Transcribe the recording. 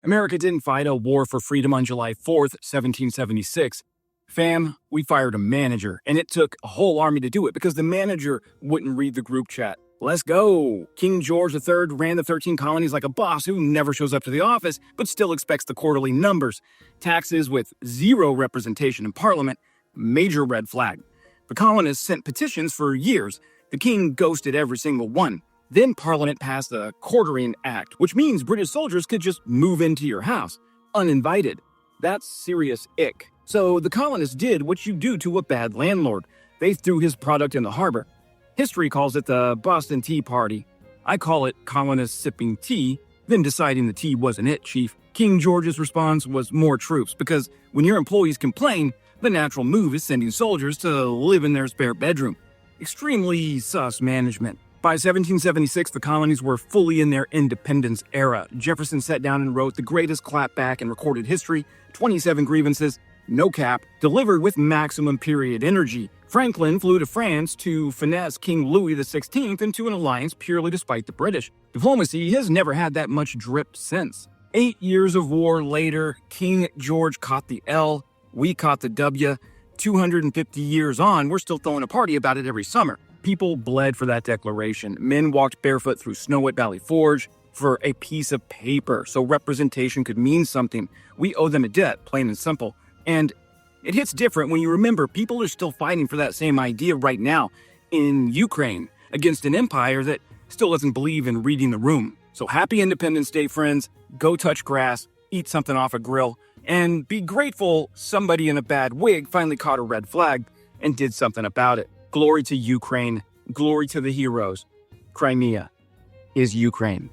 America didn't fight a war for freedom on July 4th, 1776. Fam, we fired a manager, and it took a whole army to do it because the manager wouldn't read the group chat. Let's go! King George III ran the 13 colonies like a boss who never shows up to the office, but still expects the quarterly numbers. Taxes with zero representation in Parliament, major red flag. The colonists sent petitions for years. The king ghosted every single one. Then Parliament passed the Quartering Act, which means British soldiers could just move into your house, uninvited. That's serious ick. So the colonists did what you do to a bad landlord. They threw his product in the harbor. History calls it the Boston Tea Party. I call it colonists sipping tea, then deciding the tea wasn't it, Chief. King George's response was more troops, because when your employees complain, the natural move is sending soldiers to live in their spare bedroom. Extremely sus management. By 1776, the colonies were fully in their independence era. Jefferson sat down and wrote the greatest clapback in recorded history, 27 grievances, no cap, delivered with maximum period energy. Franklin flew to France to finesse King Louis XVI into an alliance purely to spite the British. Diplomacy has never had that much drip since. 8 years of war later, King George caught the L, we caught the W. 250 years on, we're still throwing a party about it every summer. People bled for that declaration. Men walked barefoot through snow at Valley Forge for a piece of paper so representation could mean something. We owe them a debt, plain and simple. And it hits different when you remember people are still fighting for that same idea right now in Ukraine against an empire that still doesn't believe in reading the room. So happy Independence Day, friends. Go touch grass, eat something off a grill, and be grateful somebody in a bad wig finally caught a red flag and did something about it. Glory to Ukraine. Glory to the heroes. Crimea is Ukraine.